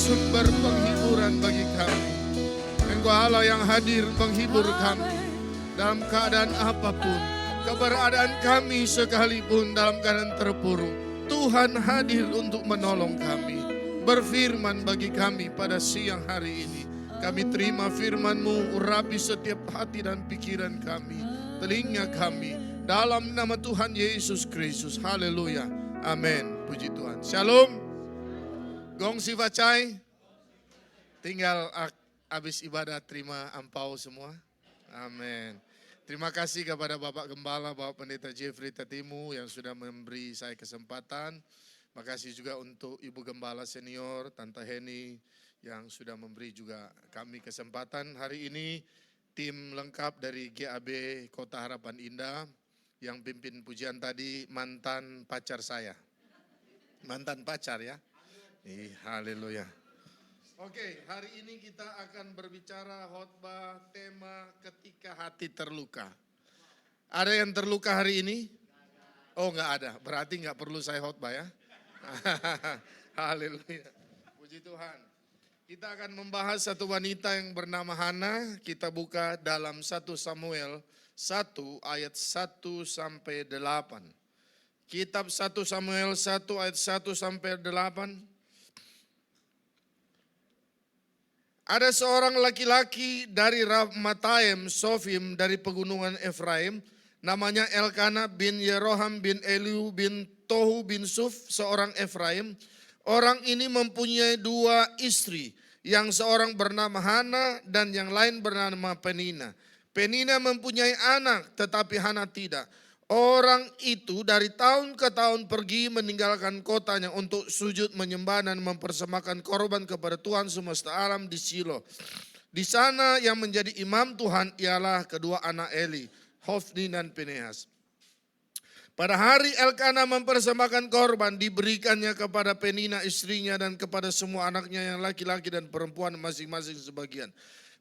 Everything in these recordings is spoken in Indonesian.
sumber penghiburan bagi kami. Engkau Allah yang hadir menghibur kami dalam keadaan apapun. Keberadaan kami sekalipun dalam keadaan terpuruk, Tuhan hadir untuk menolong kami. Berfirman bagi kami pada siang hari ini. Kami terima firman-Mu, urapi setiap hati dan pikiran kami, telinga kami. Dalam nama Tuhan Yesus Kristus. Haleluya. Amin. Puji Tuhan. Shalom. Gong si Facai. Tinggal habis ibadah terima ampau semua. Amin. Terima kasih kepada Bapak Gembala, Bapak Pendeta Jeffrey Tatimu yang sudah memberi saya kesempatan. Makasih juga untuk Ibu Gembala Senior, Tante Heni yang sudah memberi juga kami kesempatan. Hari ini tim lengkap dari GAB Kota Harapan Indah yang pimpin pujian tadi mantan pacar saya. Mantan pacar ya. Haleluya. Oke, hari ini kita akan berbicara khotbah tema ketika hati terluka. Ada yang terluka hari ini? Oh enggak ada, berarti enggak perlu saya khotbah ya. Haleluya. Puji Tuhan. Kita akan membahas satu wanita yang bernama Hana. Kita buka dalam 1 Samuel 1 ayat 1 sampai 8. Kitab 1 Samuel 1 ayat 1 sampai 8. Ada seorang laki-laki dari Ramatayim Sofim dari pegunungan Efraim, namanya Elkana bin Yeroham bin Eliu bin Tohu bin Suf, seorang Efraim. Orang ini mempunyai dua istri, yang seorang bernama Hana dan yang lain bernama Penina. Penina mempunyai anak, tetapi Hana tidak. Orang itu dari tahun ke tahun pergi meninggalkan kotanya untuk sujud menyembah dan mempersembahkan korban kepada Tuhan semesta alam di Shilo. Di sana yang menjadi imam Tuhan ialah kedua anak Eli, Hofni dan Pinehas. Pada hari Elkana mempersembahkan korban, diberikannya kepada Penina istrinya dan kepada semua anaknya yang laki-laki dan perempuan masing-masing sebagian.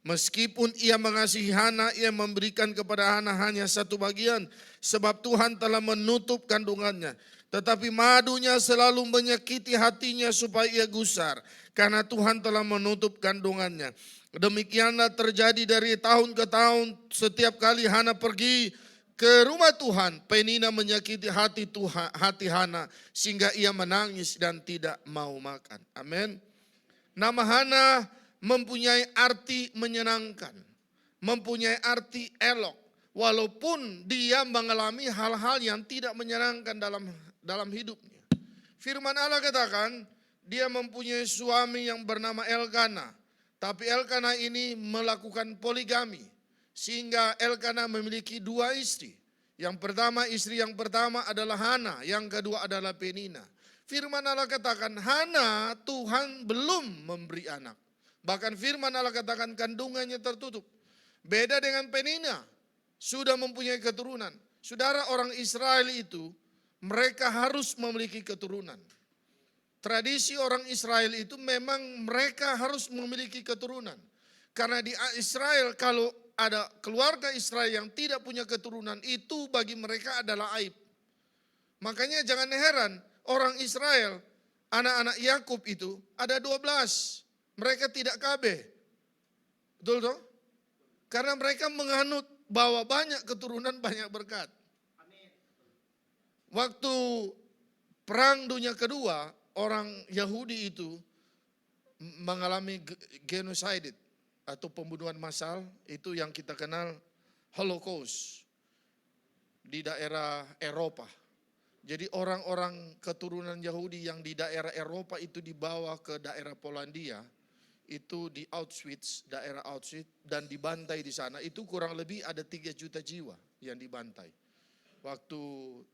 Meskipun ia mengasihi Hana, ia memberikan kepada Hana hanya satu bagian, sebab Tuhan telah menutup kandungannya. Tetapi madunya selalu menyakiti hatinya supaya ia gusar, karena Tuhan telah menutup kandungannya. Demikianlah terjadi dari tahun ke tahun, setiap kali Hana pergi ke rumah Tuhan, Penina menyakiti hati Hana, sehingga ia menangis dan tidak mau makan. Amin. Nama Hana mempunyai arti menyenangkan, mempunyai arti elok, walaupun dia mengalami hal-hal yang tidak menyenangkan dalam hidupnya. Firman Allah katakan, dia mempunyai suami yang bernama Elkana, tapi Elkana ini melakukan poligami, sehingga Elkana memiliki dua istri. Istri yang pertama adalah Hana, yang kedua adalah Penina. Firman Allah katakan, Hana Tuhan belum memberi anak. Bahkan firman Allah katakan kandungannya tertutup. Beda dengan Penina, sudah mempunyai keturunan. Saudara, orang Israel itu, mereka harus memiliki keturunan. Tradisi orang Israel itu memang mereka harus memiliki keturunan. Karena di Israel kalau ada keluarga Israel yang tidak punya keturunan, itu bagi mereka adalah aib. Makanya jangan heran orang Israel, anak-anak Yakub itu ada 12. Mereka tidak KB. Betul toh? Karena mereka menganut bahwa banyak keturunan banyak berkat. Waktu Perang Dunia Kedua, orang Yahudi itu mengalami genocide atau pembunuhan massal, itu yang kita kenal Holocaust di daerah Eropa. Jadi orang-orang keturunan Yahudi yang di daerah Eropa itu dibawa ke daerah Polandia, itu di Auschwitz, daerah Auschwitz, dan dibantai di sana. Itu kurang lebih ada 3 juta jiwa yang dibantai. Waktu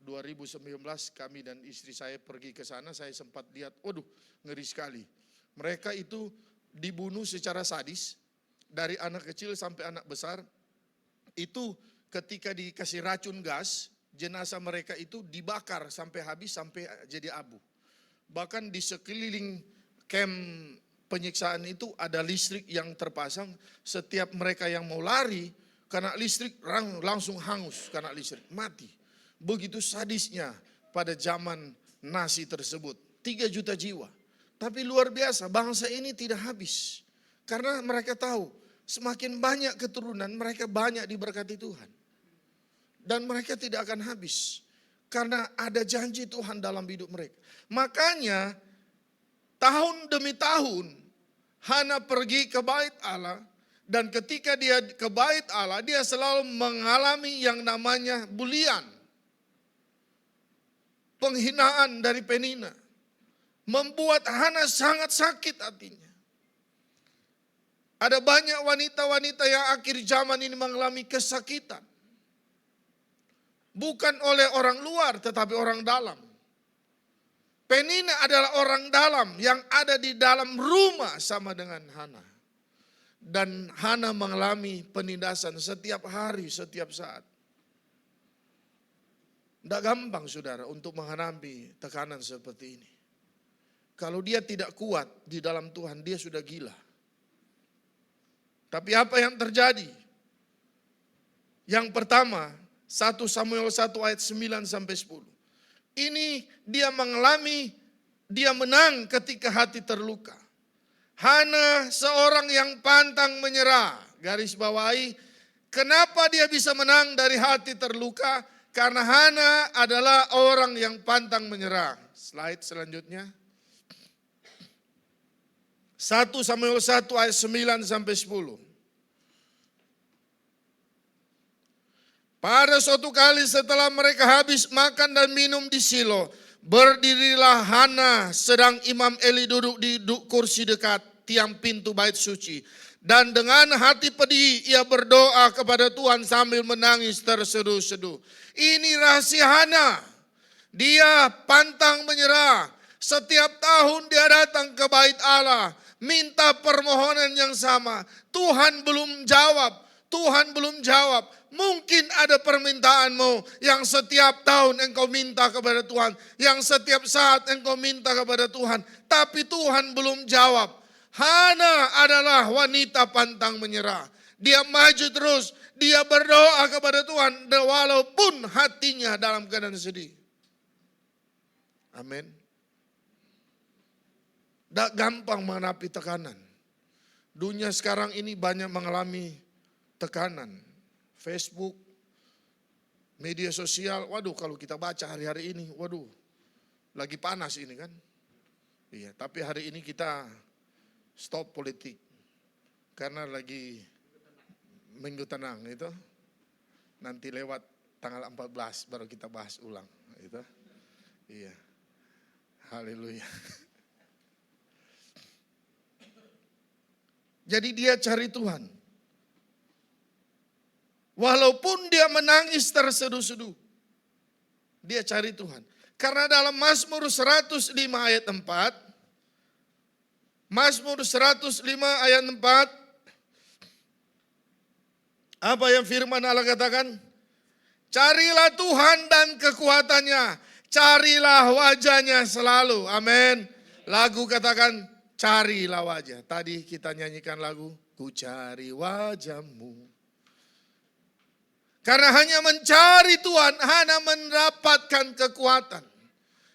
2019 kami dan istri saya pergi ke sana, saya sempat lihat, waduh ngeri sekali. Mereka itu dibunuh secara sadis, dari anak kecil sampai anak besar. Itu ketika dikasih racun gas, jenazah mereka itu dibakar sampai habis, sampai jadi abu. Bahkan di sekeliling camp penyiksaan itu ada listrik yang terpasang. Setiap mereka yang mau lari karena listrik langsung hangus karena listrik, mati. Begitu sadisnya pada zaman Nazi tersebut. 3 juta jiwa. Tapi luar biasa, bangsa ini tidak habis. Karena mereka tahu, semakin banyak keturunan, mereka banyak diberkati Tuhan. Dan mereka tidak akan habis. Karena ada janji Tuhan dalam hidup mereka. Makanya, tahun demi tahun, Hana pergi ke bait Allah. Dan ketika dia ke bait Allah, dia selalu mengalami yang namanya bulian. Penghinaan dari Penina. Membuat Hana sangat sakit hatinya. Ada banyak wanita-wanita yang akhir zaman ini mengalami kesakitan. Bukan oleh orang luar tetapi orang dalam. Penina adalah orang dalam yang ada di dalam rumah sama dengan Hana. Dan Hana mengalami penindasan setiap hari, setiap saat. Tidak gampang saudara untuk menghadapi tekanan seperti ini. Kalau dia tidak kuat di dalam Tuhan, dia sudah gila. Tapi apa yang terjadi? Yang pertama, 1 Samuel 1 ayat 9 sampai 10. Ini dia mengalami, dia menang ketika hati terluka. Hana seorang yang pantang menyerah. Garis bawahi, kenapa dia bisa menang dari hati terluka? Karena Hana adalah orang yang pantang menyerah. Slide selanjutnya. 1 Samuel 1 ayat 9 sampai 10. Pada suatu kali setelah mereka habis makan dan minum di Silo, berdirilah Hana sedang Imam Eli duduk di kursi dekat tiang pintu bait suci. Dan dengan hati pedih ia berdoa kepada Tuhan sambil menangis terseduh-seduh. Ini rahasia Hana. Dia pantang menyerah. Setiap tahun dia datang ke bait Allah. Minta permohonan yang sama. Tuhan belum jawab. Tuhan belum jawab. Mungkin ada permintaanmu yang setiap tahun engkau minta kepada Tuhan. Yang setiap saat engkau minta kepada Tuhan. Tapi Tuhan belum jawab. Hana adalah wanita pantang menyerah. Dia maju terus. Dia berdoa kepada Tuhan. Walaupun hatinya dalam keadaan sedih. Amin. Tidak gampang menghadapi tekanan. Dunia sekarang ini banyak mengalami tekanan. Facebook, media sosial, waduh kalau kita baca hari-hari ini, waduh lagi panas ini kan. Iya, tapi hari ini kita stop politik karena lagi minggu tenang itu. Nanti lewat tanggal 14 baru kita bahas ulang itu. Iya. Haleluya. Jadi dia cari Tuhan. Walaupun dia menangis terseduh-seduh. Dia cari Tuhan. Karena dalam Mazmur 105 ayat 4. Mazmur 105 ayat 4. Apa yang firman Allah katakan? Carilah Tuhan dan kekuatannya. Carilah wajahnya selalu. Amin. Lagu katakan carilah wajah. Tadi kita nyanyikan lagu. Ku cari wajahmu. Karena hanya mencari Tuhan, Hana mendapatkan kekuatan.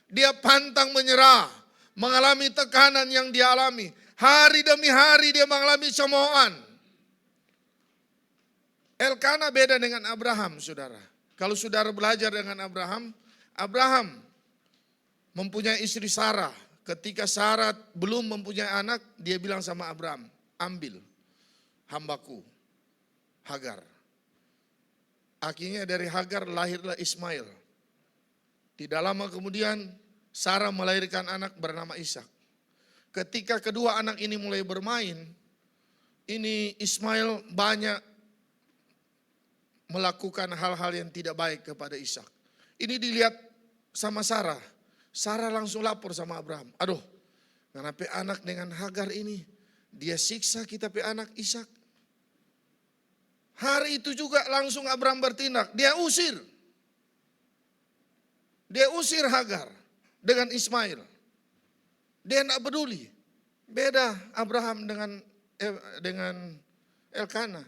Dia pantang menyerah, mengalami tekanan yang dia alami. Hari demi hari dia mengalami cemoohan. Elkana beda dengan Abraham, saudara. Kalau saudara belajar dengan Abraham, Abraham mempunyai istri Sarah. Ketika Sarah belum mempunyai anak, dia bilang sama Abraham, ambil hambaku, Hagar. Akhirnya dari Hagar lahirlah Ismail. Tidak lama kemudian Sarah melahirkan anak bernama Ishak. Ketika kedua anak ini mulai bermain, ini Ismail banyak melakukan hal-hal yang tidak baik kepada Ishak. Ini dilihat sama Sarah. Sarah langsung lapor sama Abraham. Aduh, kenapa anak dengan Hagar ini? Dia siksa kita pe anak Ishak. Hari itu juga langsung Abraham bertindak. Dia usir. Dia usir Hagar dengan Ismail. Dia tidak peduli. Beda Abraham dengan Elkana.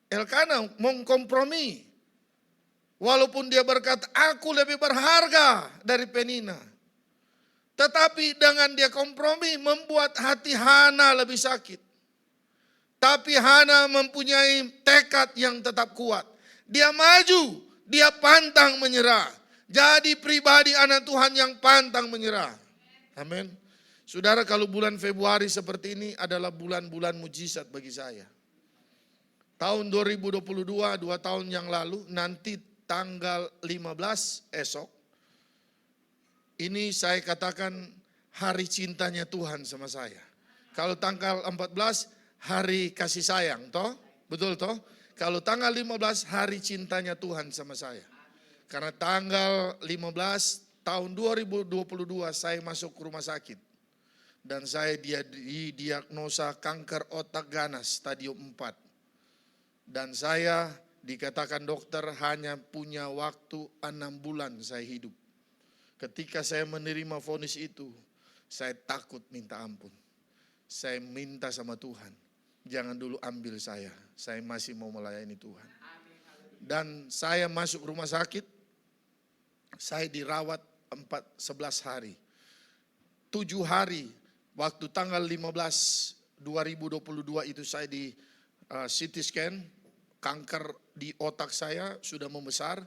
Elkana mengkompromi. Walaupun dia berkata, aku lebih berharga dari Penina. Tetapi dengan dia kompromi membuat hati Hana lebih sakit. Tapi Hana mempunyai tekad yang tetap kuat. Dia maju, dia pantang menyerah. Jadi pribadi anak Tuhan yang pantang menyerah. Amin. Saudara, kalau bulan Februari seperti ini adalah bulan-bulan mujizat bagi saya. Tahun 2022, 2 tahun yang lalu, nanti tanggal 15 esok, ini saya katakan hari cintanya Tuhan sama saya. Kalau tanggal 14, hari kasih sayang, toh? Betul toh? Kalau tanggal 15, hari cintanya Tuhan sama saya. Karena tanggal 15 tahun 2022 saya masuk rumah sakit. Dan saya didiagnosa kanker otak ganas stadium 4. Dan saya dikatakan dokter hanya punya waktu 6 bulan saya hidup. Ketika saya menerima vonis itu, saya takut minta ampun. Saya minta sama Tuhan, jangan dulu ambil saya masih mau melayani Tuhan. Dan saya masuk rumah sakit, saya dirawat 11 hari. 7 hari, waktu tanggal 15 2022 itu saya di CT scan, kanker di otak saya sudah membesar.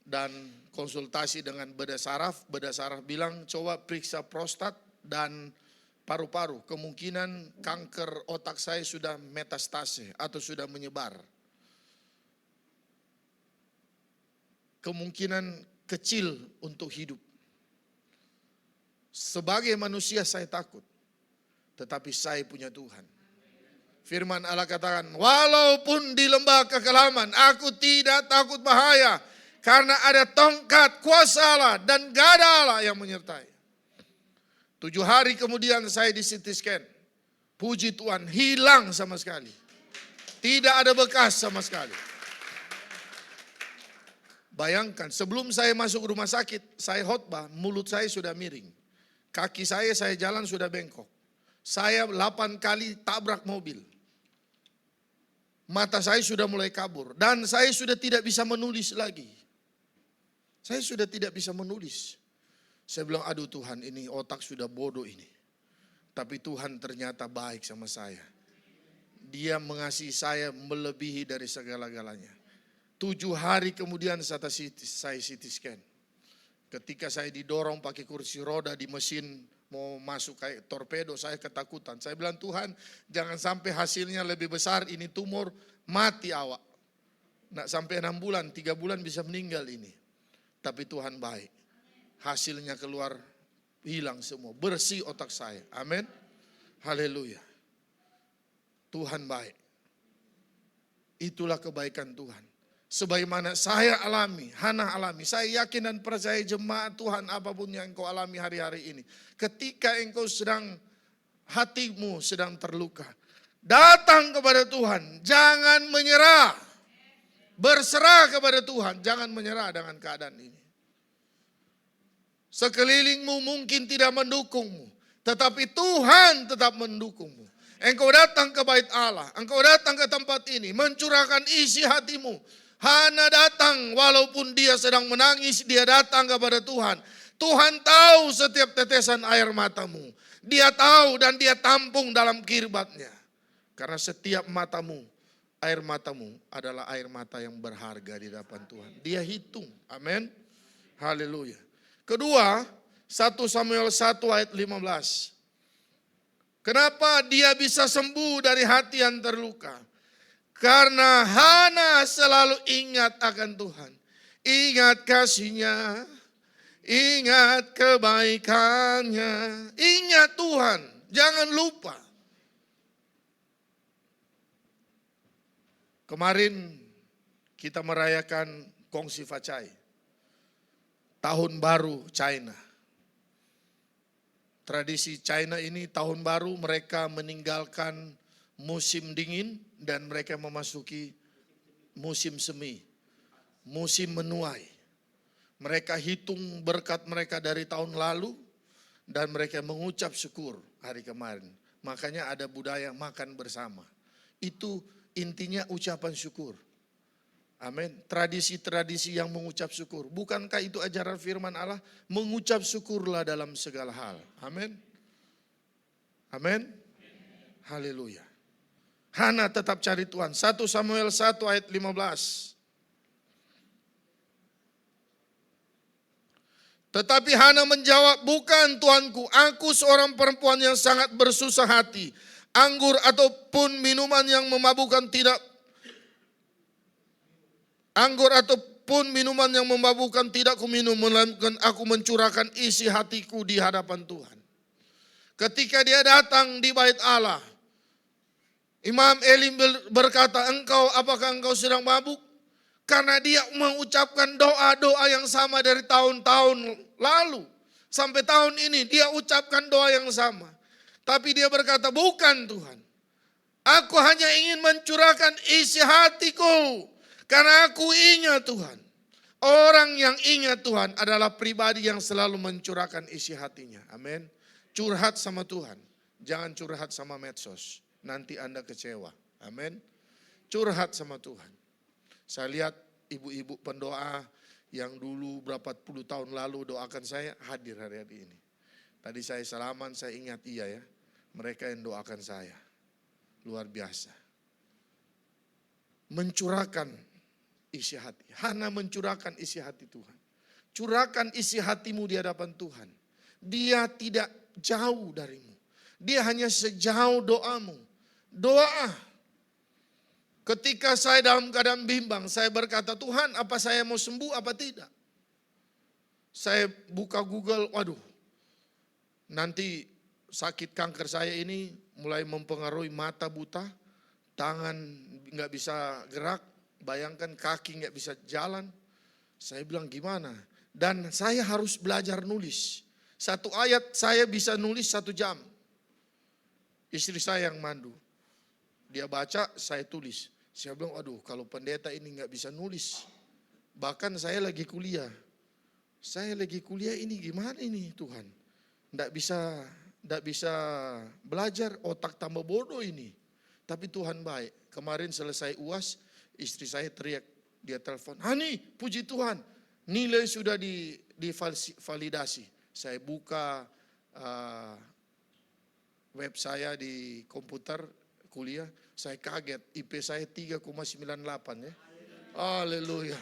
Dan konsultasi dengan bedah saraf bilang coba periksa prostat dan paru-paru. Kemungkinan kanker otak saya sudah metastase atau sudah menyebar. Kemungkinan kecil untuk hidup. Sebagai manusia saya takut, tetapi saya punya Tuhan. Firman Allah katakan, walaupun di lembah kekelaman, aku tidak takut bahaya. Karena ada tongkat kuasa Allah dan gada Allah yang menyertai. 7 hari kemudian saya di CT scan. Puji Tuhan, hilang sama sekali. Tidak ada bekas sama sekali. Bayangkan, sebelum saya masuk rumah sakit, saya khotbah, mulut saya sudah miring. Kaki saya jalan sudah bengkok. Saya 8 kali tabrak mobil. Mata saya sudah mulai kabur. Dan saya sudah tidak bisa menulis lagi. Saya sudah tidak bisa menulis. Saya bilang, aduh Tuhan, ini otak sudah bodoh ini. Tapi Tuhan ternyata baik sama saya. Dia mengasihi saya melebihi dari segala-galanya. 7 hari kemudian saya CT scan. Ketika saya didorong pakai kursi roda di mesin mau masuk kayak torpedo, saya ketakutan. Saya bilang, Tuhan jangan sampai hasilnya lebih besar, ini tumor, mati awak. Nggak sampai 6 bulan, 3 bulan bisa meninggal ini. Tapi Tuhan baik. Hasilnya keluar, hilang semua. Bersih otak saya. Amin. Haleluya. Tuhan baik. Itulah kebaikan Tuhan. Sebagaimana saya alami, Hana alami. Saya yakin dan percaya jemaat Tuhan apapun yang engkau alami hari-hari ini. Ketika engkau hatimu sedang terluka. Datang kepada Tuhan. Jangan menyerah. Berserah kepada Tuhan, jangan menyerah dengan keadaan ini. Sekelilingmu mungkin tidak mendukungmu, tetapi Tuhan tetap mendukungmu. Engkau datang ke bait Allah, engkau datang ke tempat ini, mencurahkan isi hatimu. Hana datang walaupun dia sedang menangis, dia datang kepada Tuhan. Tuhan tahu setiap tetesan air matamu. Dia tahu dan dia tampung dalam kirbatnya. Karena setiap air matamu adalah air mata yang berharga di hadapan Tuhan. Dia hitung. Amin. Haleluya. Kedua, 1 Samuel 1 ayat 15. Kenapa dia bisa sembuh dari hati yang terluka? Karena Hana selalu ingat akan Tuhan. Ingat kasih-Nya, ingat kebaikannya, ingat Tuhan. Jangan lupa. Kemarin kita merayakan Kongsi Facai, tahun baru China. Tradisi China ini tahun baru mereka meninggalkan musim dingin dan mereka memasuki musim semi, musim menuai. Mereka hitung berkat mereka dari tahun lalu dan mereka mengucap syukur hari kemarin. Makanya ada budaya makan bersama. Itu intinya ucapan syukur. Amin. Tradisi-tradisi yang mengucap syukur. Bukankah itu ajaran firman Allah? Mengucap syukurlah dalam segala hal. Amin. Amin. Haleluya. Hana tetap cari Tuhan. 1 Samuel 1 ayat 15. Tetapi Hana menjawab, bukan Tuanku, aku seorang perempuan yang sangat bersusah hati. Anggur ataupun minuman yang memabukkan tidak kuminum, melainkan aku mencurahkan isi hatiku di hadapan Tuhan. Ketika dia datang di bait Allah, Imam Eli berkata, apakah engkau sedang mabuk? Karena dia mengucapkan doa-doa yang sama dari tahun-tahun lalu. Sampai tahun ini dia ucapkan doa yang sama. Tapi dia berkata, bukan Tuhan. Aku hanya ingin mencurahkan isi hatiku. Karena aku ingat Tuhan. Orang yang ingat Tuhan adalah pribadi yang selalu mencurahkan isi hatinya. Amin. Curhat sama Tuhan. Jangan curhat sama medsos. Nanti Anda kecewa. Amin. Curhat sama Tuhan. Saya lihat ibu-ibu pendoa yang dulu berapa puluh tahun lalu doakan saya hadir hari-hari ini. Tadi saya salaman, saya ingat iya ya. Mereka yang doakan saya. Luar biasa. Mencurahkan isi hati. Hana mencurahkan isi hati Tuhan. Curahkan isi hatimu di hadapan Tuhan. Dia tidak jauh darimu. Dia hanya sejauh doamu. Doa. Ketika saya dalam keadaan bimbang, saya berkata, Tuhan apa saya mau sembuh apa tidak? Saya buka Google, waduh. Nanti sakit kanker saya ini mulai mempengaruhi mata buta, tangan nggak bisa gerak, bayangkan kaki nggak bisa jalan. Saya bilang gimana? Dan saya harus belajar nulis. Satu ayat saya bisa nulis 1 jam. Istri saya yang mandu. Dia baca, saya tulis. Saya bilang, aduh kalau pendeta ini nggak bisa nulis. Bahkan saya lagi kuliah. Saya lagi kuliah ini gimana ini Tuhan? Nggak bisa belajar, otak tambah bodoh ini. Tapi Tuhan baik. Kemarin selesai UAS, istri saya teriak, dia telepon, Hani puji Tuhan, nilai sudah divalidasi. Saya buka web saya di komputer kuliah, saya kaget, IP saya 3,98 ya. Haleluya,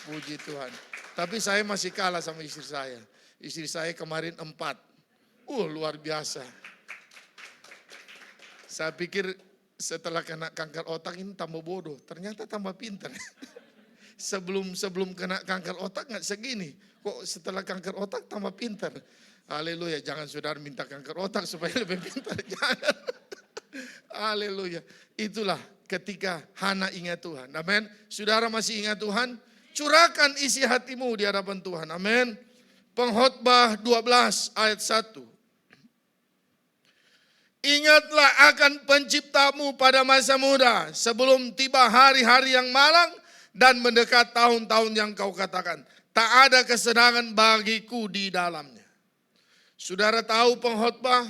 puji Tuhan. Tapi saya masih kalah sama istri saya. Istri saya kemarin 4. Luar biasa. Saya pikir setelah kena kanker otak ini tambah bodoh, ternyata tambah pintar. Sebelum kena kanker otak nggak segini, kok setelah kanker otak tambah pintar. Haleluya, jangan saudara minta kanker otak supaya lebih pintar, jangan. Haleluya, itulah ketika Hana ingat Tuhan. Amin. Saudara masih ingat Tuhan? Curahkan isi hatimu di hadapan Tuhan. Amin. Pengkhotbah 12 ayat 1. Ingatlah akan penciptamu pada masa muda, sebelum tiba hari-hari yang malang dan mendekat tahun-tahun yang kau katakan, tak ada kesenangan bagiku di dalamnya. Saudara tahu pengkhotbah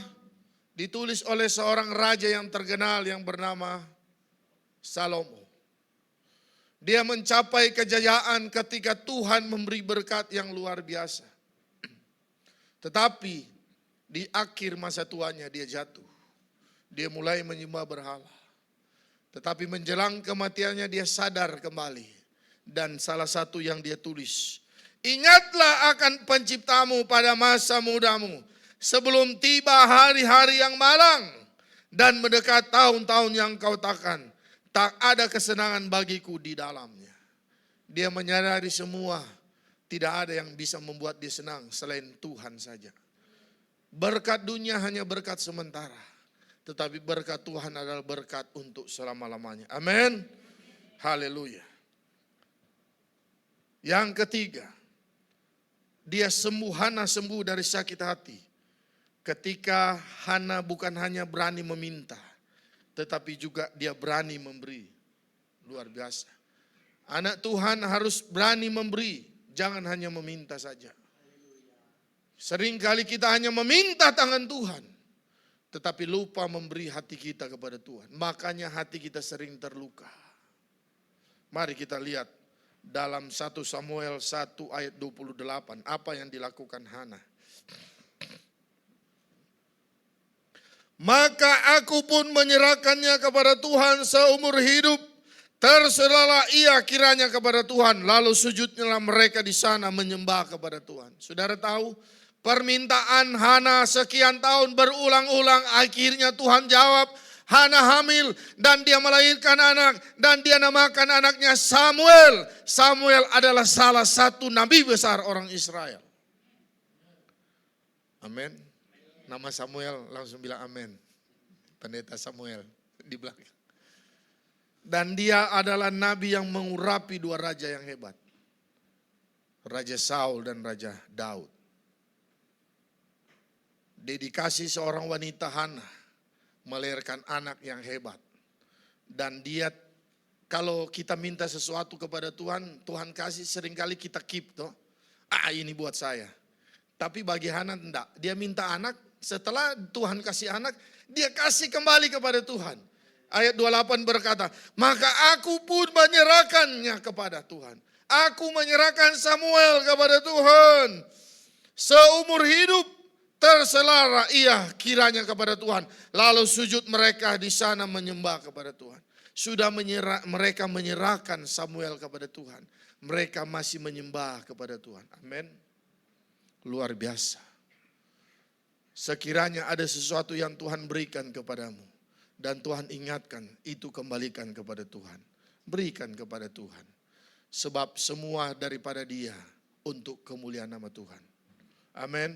ditulis oleh seorang raja yang terkenal yang bernama Salomo. Dia mencapai kejayaan ketika Tuhan memberi berkat yang luar biasa. Tetapi di akhir masa tuanya dia jatuh. Dia mulai menyembah berhala. Tetapi menjelang kematiannya dia sadar kembali. Dan salah satu yang dia tulis, ingatlah akan penciptamu pada masa mudamu, sebelum tiba hari-hari yang malang dan mendekat tahun-tahun yang kau takkan, tak ada kesenangan bagiku di dalamnya. Dia menyadari semua, tidak ada yang bisa membuat dia senang selain Tuhan saja. Berkat dunia hanya berkat sementara, tetapi berkat Tuhan adalah berkat untuk selama-lamanya. Amin. Haleluya. Yang ketiga, Hana sembuh dari sakit hati. Ketika Hana bukan hanya berani meminta, tetapi juga dia berani memberi. Luar biasa. Anak Tuhan harus berani memberi, jangan hanya meminta saja. Seringkali kita hanya meminta tangan Tuhan, tetapi lupa memberi hati kita kepada Tuhan. Makanya hati kita sering terluka. Mari kita lihat dalam 1 Samuel 1 ayat 28. Apa yang dilakukan Hana. Maka aku pun menyerahkannya kepada Tuhan seumur hidup. Terserahlah ia kiranya kepada Tuhan. Lalu sujudnya mereka di sana menyembah kepada Tuhan. Saudara tahu, permintaan Hana sekian tahun berulang-ulang, akhirnya Tuhan jawab. Hana hamil dan dia melahirkan anak dan dia namakan anaknya Samuel. Samuel adalah salah satu nabi besar orang Israel. Amin. Nama Samuel, langsung bilang amin. Pendeta Samuel di belakang. Dan dia adalah nabi yang mengurapi dua raja yang hebat. Raja Saul dan Raja Daud. Dedikasi seorang wanita Hana melahirkan anak yang hebat. Dan dia, kalau kita minta sesuatu kepada Tuhan, Tuhan kasih, seringkali kita keep toh. Ini buat saya. Tapi bagi Hana enggak. Dia minta anak, setelah Tuhan kasih anak, dia kasih kembali kepada Tuhan. Ayat 28 berkata, maka aku pun menyerahkannya kepada Tuhan. Aku menyerahkan Samuel kepada Tuhan. Seumur hidup terserahlah ia kiranya kepada Tuhan. Lalu sujud mereka di sana menyembah kepada Tuhan. Sudah mereka menyerahkan Samuel kepada Tuhan. Mereka masih menyembah kepada Tuhan. Amin. Luar biasa. Sekiranya ada sesuatu yang Tuhan berikan kepadamu. Dan Tuhan ingatkan, itu kembalikan kepada Tuhan. Berikan kepada Tuhan. Sebab semua daripada Dia untuk kemuliaan nama Tuhan. Amin.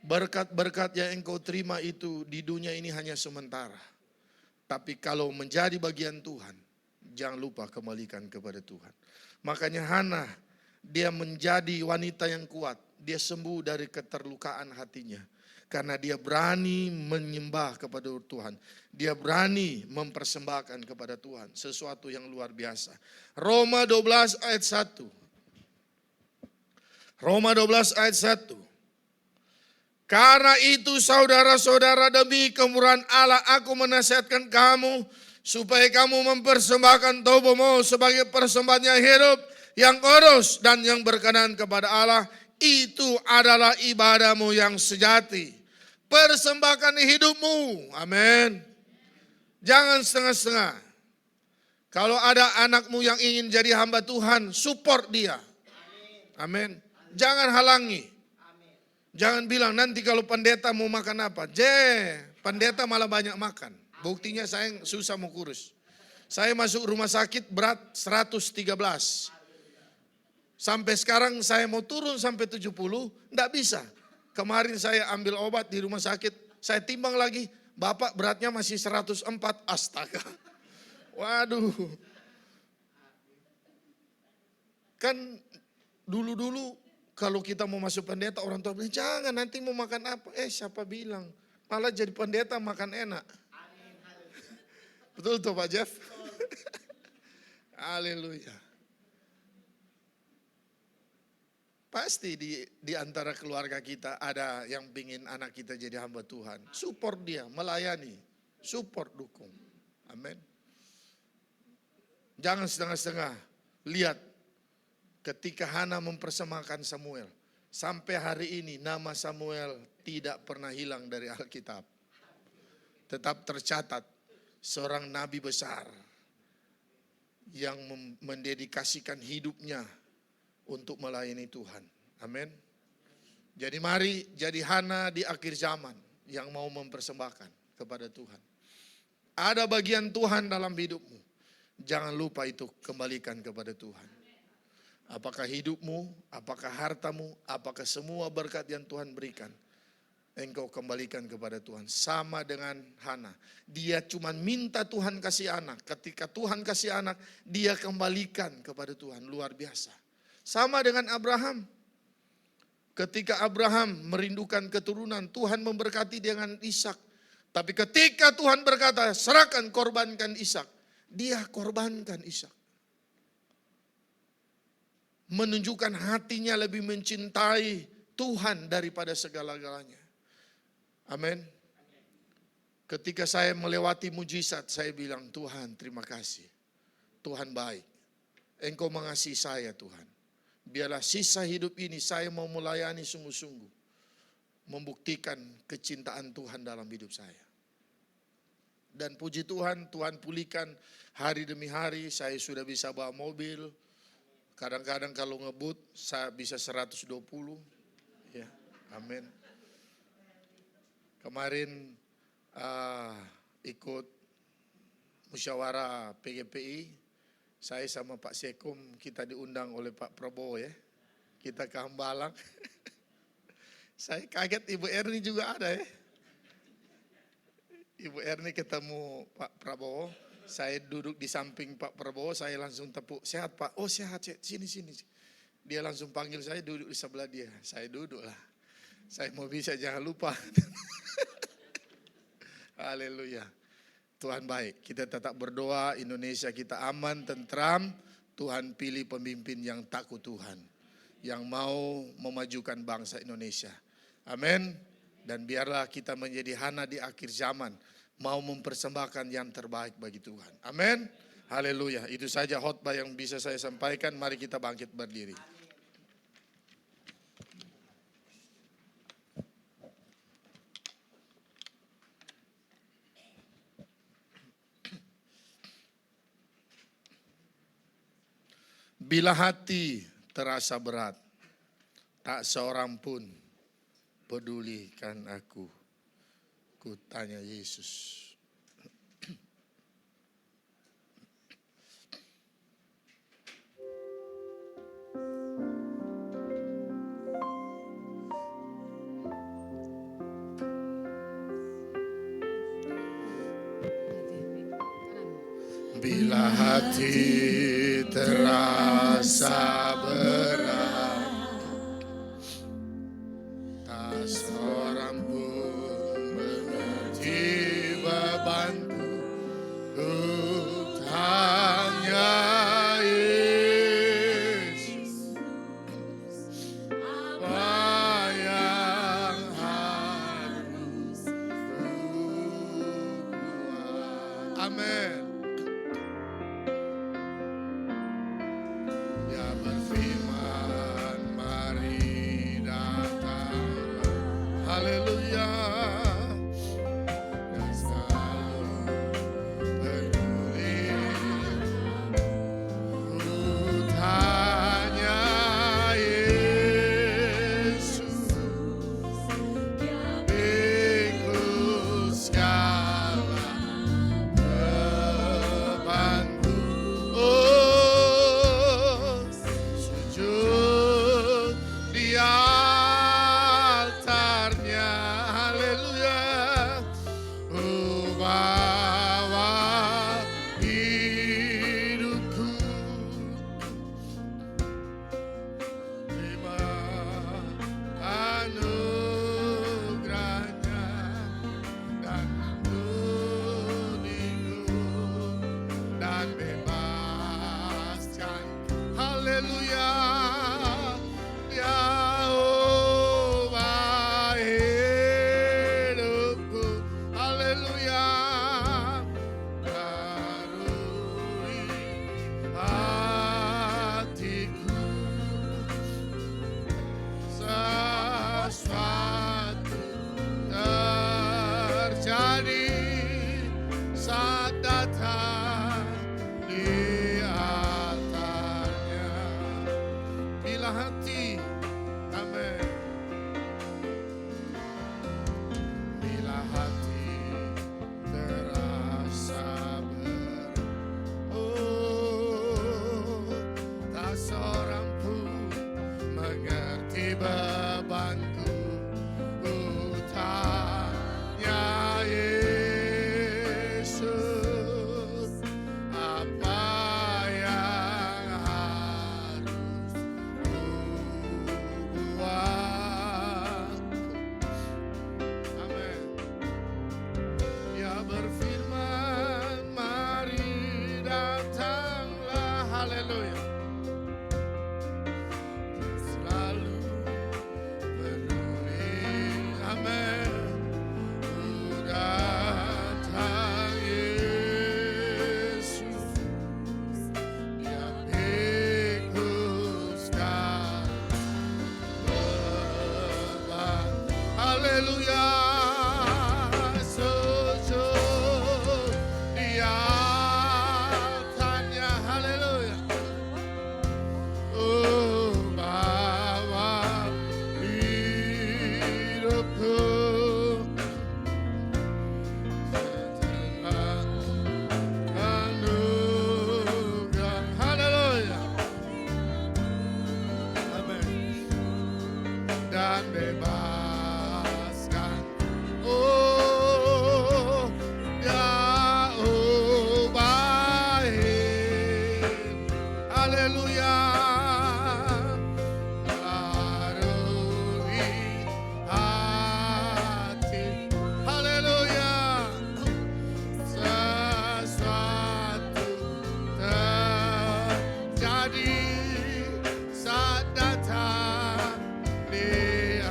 Berkat-berkat yang engkau terima itu di dunia ini hanya sementara. Tapi kalau menjadi bagian Tuhan, jangan lupa kembalikan kepada Tuhan. Makanya Hana, dia menjadi wanita yang kuat. Dia sembuh dari keterlukaan hatinya. Karena dia berani menyembah kepada Tuhan. Dia berani mempersembahkan kepada Tuhan. Sesuatu yang luar biasa. Roma 12 ayat 1. Roma 12 ayat 1. Karena itu saudara-saudara, demi kemurahan Allah aku menasihatkan kamu supaya kamu mempersembahkan tubuhmu sebagai persembahan yang hidup, yang kudus dan yang berkenan kepada Allah. Itu adalah ibadahmu yang sejati. Persembahkan hidupmu. Amin. Jangan setengah-setengah. Kalau ada anakmu yang ingin jadi hamba Tuhan, support dia. Amin. Jangan halangi. Jangan bilang nanti kalau pendeta mau makan apa. Pendeta malah banyak makan. Buktinya saya susah mau kurus. Saya masuk rumah sakit berat 113. Sampai sekarang saya mau turun sampai 70, enggak bisa. Kemarin saya ambil obat di rumah sakit, saya timbang lagi, Bapak beratnya masih 104, astaga. Waduh. Kan dulu-dulu kalau kita mau masuk pendeta, orang tua bilang, jangan nanti mau makan apa. Siapa bilang? Malah jadi pendeta makan enak. Betul tuh Pak Jeff? Haleluya. Pasti di antara keluarga kita ada yang ingin anak kita jadi hamba Tuhan. Support dia, melayani. Support, dukung. Amin. Jangan setengah-setengah. Lihat. Ketika Hana mempersembahkan Samuel, sampai hari ini nama Samuel tidak pernah hilang dari Alkitab. Tetap tercatat seorang nabi besar yang mendedikasikan hidupnya untuk melayani Tuhan. Amin. Jadi mari jadi Hana di akhir zaman yang mau mempersembahkan kepada Tuhan. Ada bagian Tuhan dalam hidupmu. Jangan lupa itu kembalikan kepada Tuhan. Apakah hidupmu, apakah hartamu, apakah semua berkat yang Tuhan berikan, engkau kembalikan kepada Tuhan. Sama dengan Hana, dia cuma minta Tuhan kasih anak. Ketika Tuhan kasih anak, dia kembalikan kepada Tuhan. Luar biasa. Sama dengan Abraham. Ketika Abraham merindukan keturunan, Tuhan memberkati dengan Ishak. Tapi ketika Tuhan berkata, serahkan, korbankan Ishak, dia korbankan Ishak. Menunjukkan hatinya lebih mencintai Tuhan daripada segala-galanya. Amin. Ketika saya melewati mujizat, saya bilang, Tuhan terima kasih. Tuhan baik. Engkau mengasihi saya Tuhan. Biarlah sisa hidup ini saya mau melayani sungguh-sungguh. Membuktikan kecintaan Tuhan dalam hidup saya. Dan puji Tuhan, Tuhan pulihkan hari demi hari. Saya sudah bisa bawa mobil. Kadang-kadang kalau ngebut saya bisa 120. Ya, amin. Kemarin ikut musyawarah PGPI. Saya sama Pak Sekum, kita diundang oleh Pak Prabowo ya. Kita ke Hambalang. Saya kaget Ibu Erni juga ada ya. Ibu Erni ketemu Pak Prabowo. Saya duduk di samping Pak Prabowo, saya langsung tepuk. Sehat Pak? Oh sehat, sini. Dia langsung panggil saya duduk di sebelah dia. Saya duduk lah. Saya mau bisa jangan lupa. Haleluya. Tuhan baik, kita tetap berdoa, Indonesia kita aman, tentram. Tuhan pilih pemimpin yang takut Tuhan, yang mau memajukan bangsa Indonesia. Amin. Dan biarlah kita menjadi hana di akhir zaman, mau mempersembahkan yang terbaik bagi Tuhan. Amin. Haleluya. Itu saja khotbah yang bisa saya sampaikan. Mari kita bangkit berdiri. Bila hati terasa berat, tak seorang pun pedulikan aku. Ku tanya Yesus. Bila hati terasa berat, tak seorang pun mengerti bebanku. Ku tanya Yesus, apa yang harus ku buat? Amin. Haleluya. Dan selalu peduli. Ku tanya Yesus, pikul segala bebanku. Oh, sujud di dan bebaskan. Oh, jauh baik. Haleluya. Melalui hati. Haleluya. Sesuatu terjadi saat datang dia.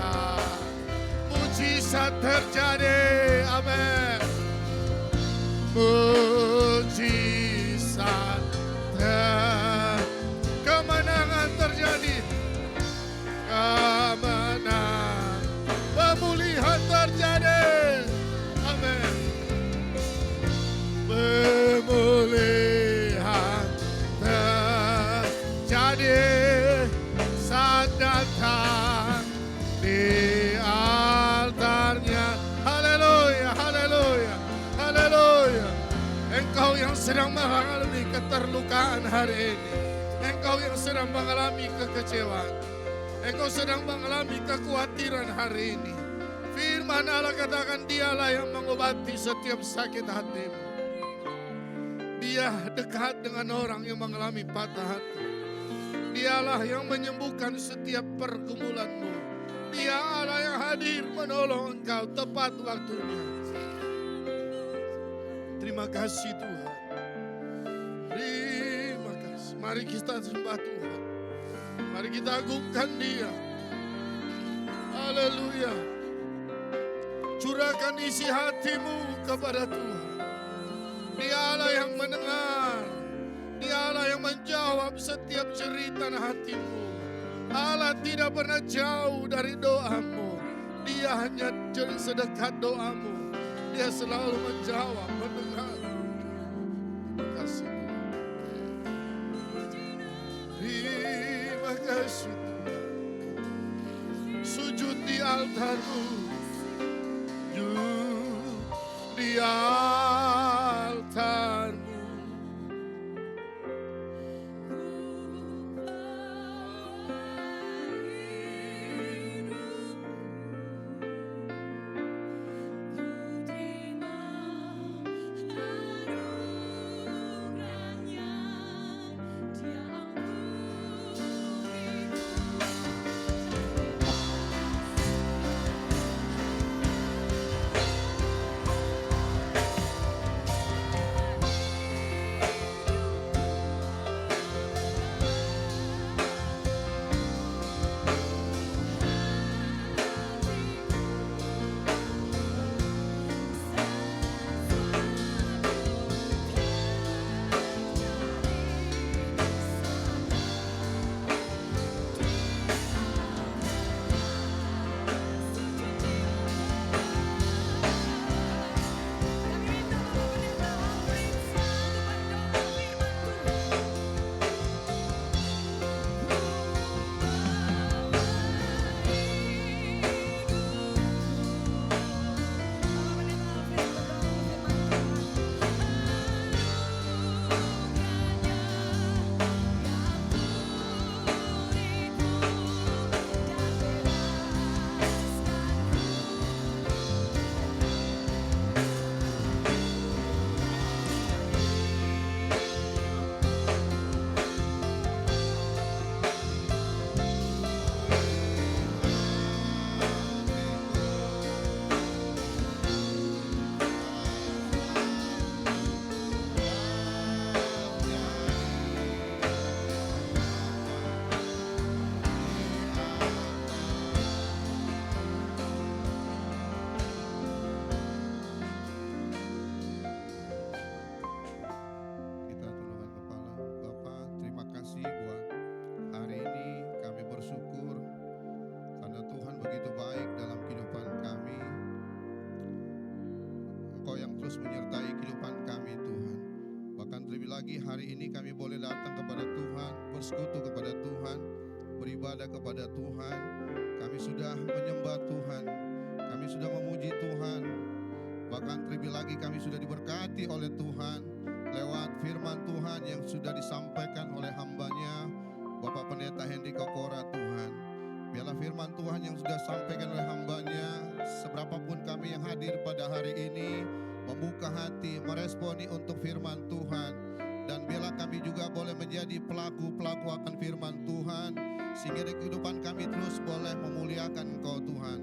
Mujizat terjadi, amin. Mujizat kemenangan terjadi, kemenangan, pemulihan terjadi, amin. Pemulihan terjadi saat datang di altarnya. Haleluya, haleluya, haleluya. Engkau yang sedang mengalami keterlukaan hari ini, engkau yang sedang mengalami kekecewaan, engkau sedang mengalami kekhawatiran hari ini, firman Allah katakan dialah yang mengobati setiap sakit hatimu. Dia dekat dengan orang yang mengalami patah hati. Dialah yang menyembuhkan setiap pergumulanmu. Dia Allah yang hadir menolong engkau tepat waktunya. Terima kasih Tuhan. Terima kasih. Mari kita sembah Tuhan. Mari kita agungkan Dia. Haleluya. Curahkan isi hatimu kepada Tuhan. Dialah yang mendengar. Dialah yang menjawab setiap cerita hatimu. Allah tidak pernah jauh dari doamu. Dia hanya sedekat doamu. Dia selalu menjawab, mendengar. Terima kasih Tuhan. Terima kasih Tuhan. Sujud di altarmu. Sujud di altarmu. lagi hari ini kami boleh datang kepada Tuhan, bersekutu kepada Tuhan, beribadah kepada Tuhan. Kami sudah menyembah Tuhan, kami sudah memuji Tuhan. Bahkan terlebih lagi kami sudah diberkati oleh Tuhan lewat firman Tuhan yang sudah disampaikan oleh hamba-Nya Bapak Pendeta Hendy Kokora Tuhan. Biarlah firman Tuhan yang sudah sampaikan oleh hamba-Nya, seberapapun kami yang hadir pada hari ini, membuka hati, meresponi untuk firman Tuhan. Dan biarlah kami juga boleh menjadi pelaku-pelaku akan firman Tuhan, sehingga di kehidupan kami terus boleh memuliakan Engkau Tuhan.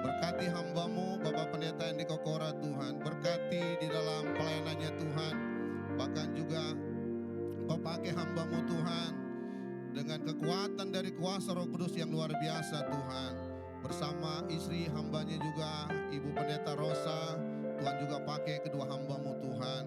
Berkati hamba-Mu, Bapak Pendeta yang di Kokora Tuhan, berkati di dalam pelayanannya Tuhan. Bahkan juga Engkau pakai hamba-Mu Tuhan, dengan kekuatan dari kuasa Roh Kudus yang luar biasa Tuhan. Bersama istri hamba-Nya juga, Ibu Pendeta Rosa, Tuhan juga pakai kedua hamba-Mu Tuhan.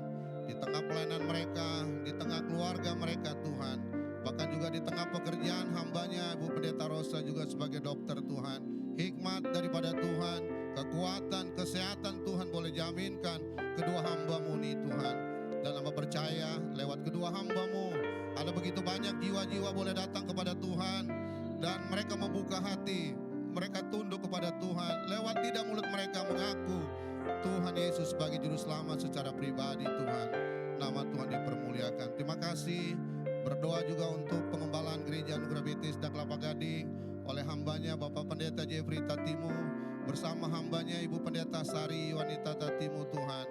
Di tengah pelayanan mereka, di tengah keluarga mereka Tuhan. Bahkan juga di tengah pekerjaan hamba-Nya, Ibu Pendeta Rosa juga sebagai dokter Tuhan. Hikmat daripada Tuhan, kekuatan, kesehatan Tuhan boleh jaminkan kedua hamba-Mu nih Tuhan. Dan hamba percaya lewat kedua hamba-Mu, ada begitu banyak jiwa-jiwa boleh datang kepada Tuhan. Dan mereka membuka hati, mereka tunduk kepada Tuhan. Lewat lidah mulut mereka mengaku Tuhan Yesus sebagai Juru Selamat secara pribadi Tuhan. Nama Tuhan dipermuliakan. Terima kasih. Berdoa juga untuk pengembalaan Gereja Anugerah Bethesda Kelapa Gading oleh hamba-Nya Bapak Pendeta Jeffrey Tatimu, bersama hamba-Nya Ibu Pendeta Sari Wanita Tatimu Tuhan.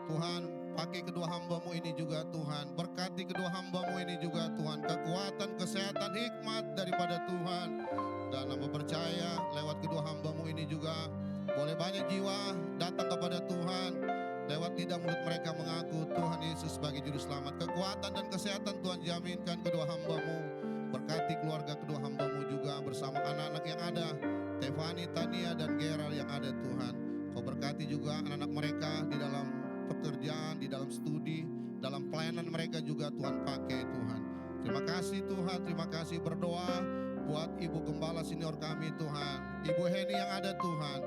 Tuhan, pakai kedua hamba-Mu ini juga Tuhan. Berkati kedua hamba-Mu ini juga Tuhan. Kekuatan, kesehatan, hikmat daripada Tuhan. Dan hamba percaya lewat kedua hamba-Mu ini juga boleh banyak jiwa datang kepada Tuhan. Lewat lidah mulut mereka mengaku Tuhan Yesus sebagai Juru Selamat. Kekuatan dan kesehatan Tuhan jaminkan kedua hamba-Mu. Berkati keluarga kedua hamba-Mu juga bersama anak-anak yang ada, Tefani, Tania, dan Gerald yang ada Tuhan. Kau berkati juga anak-anak mereka di dalam pekerjaan, di dalam studi, dalam pelayanan mereka juga Tuhan pakai Tuhan. Terima kasih Tuhan, terima kasih. Berdoa buat Ibu Gembala senior kami Tuhan, Ibu Heni yang ada Tuhan.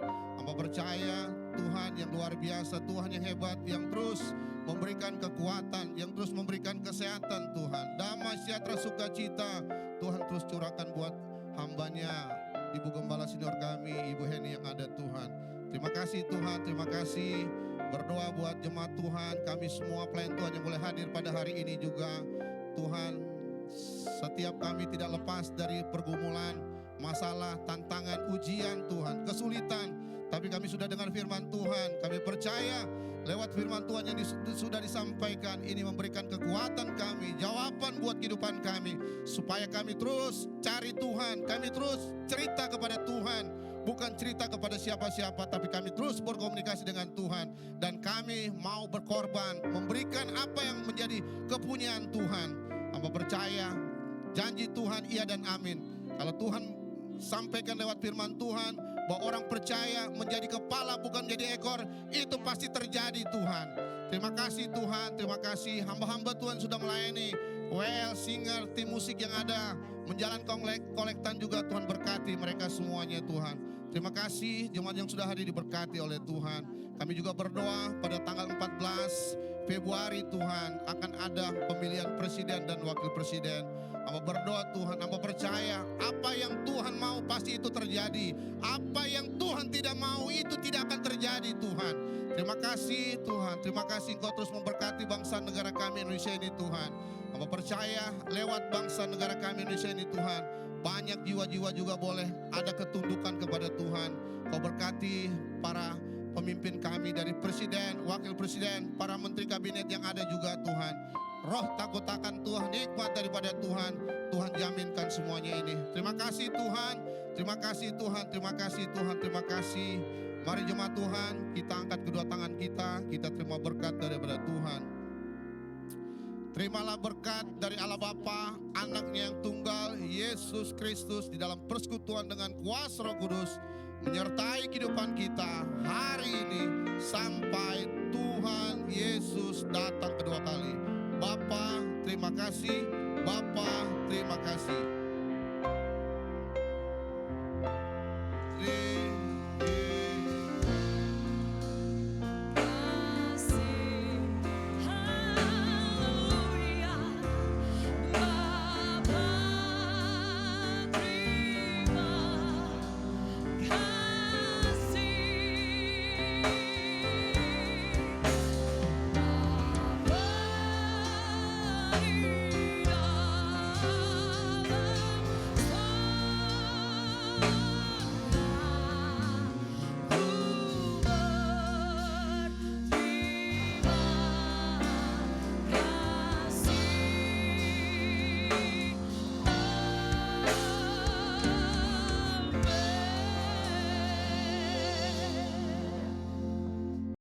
Hamba percaya Tuhan yang luar biasa, Tuhan yang hebat, yang terus memberikan kekuatan, yang terus memberikan kesehatan Tuhan. Damai, sejahtera, sukacita Tuhan terus curahkan buat hamba-Nya Ibu Gembala senior kami, Ibu Heni yang ada Tuhan. Terima kasih Tuhan, terima kasih. Berdoa buat jemaat Tuhan, kami semua pelayan Tuhan yang boleh hadir pada hari ini juga. Tuhan, setiap kami tidak lepas dari pergumulan, masalah, tantangan, ujian Tuhan, kesulitan. Tapi kami sudah dengar firman Tuhan, kami percaya lewat firman Tuhan yang sudah disampaikan ini memberikan kekuatan kami, jawaban buat kehidupan kami, supaya kami terus cari Tuhan, kami terus cerita kepada Tuhan, bukan cerita kepada siapa-siapa, tapi kami terus berkomunikasi dengan Tuhan. Dan kami mau berkorban, memberikan apa yang menjadi kepunyaan Tuhan. Hamba percaya janji Tuhan iya dan amin. Kalau Tuhan sampaikan lewat firman Tuhan bahwa orang percaya menjadi kepala bukan menjadi ekor, itu pasti terjadi Tuhan. Terima kasih Tuhan, terima kasih. Hamba-hamba Tuhan sudah melayani WL, singer, tim musik yang ada, menjalankan kolektan juga Tuhan berkati mereka semuanya Tuhan. Terima kasih jemaat yang sudah hadir diberkati oleh Tuhan. Kami juga berdoa pada tanggal 14 Februari Tuhan akan ada pemilihan presiden dan wakil presiden. Hamba berdoa Tuhan, hamba percaya apa yang Tuhan mau pasti itu terjadi. Apa yang Tuhan tidak mau itu tidak akan terjadi Tuhan. Terima kasih Tuhan, terima kasih Engkau terus memberkati bangsa negara kami Indonesia ini Tuhan. Hamba percaya lewat bangsa negara kami Indonesia ini Tuhan, banyak jiwa-jiwa juga boleh ada ketundukan kepada Tuhan. Kau berkati para pemimpin kami dari presiden, wakil presiden, para menteri kabinet yang ada juga Tuhan. Roh takut akan Tuhan, nikmat daripada Tuhan, Tuhan jaminkan semuanya ini. Terima kasih Tuhan, terima kasih Tuhan, terima kasih Tuhan, terima kasih. Mari jemaat Tuhan, kita angkat kedua tangan kita terima berkat daripada Tuhan. Terimalah berkat dari Allah Bapa, Anaknya yang tunggal, Yesus Kristus, di dalam persekutuan dengan kuasa Roh Kudus, menyertai kehidupan kita hari ini sampai Tuhan Yesus datang kedua kali. Bapa, terima kasih. Bapa, terima kasih.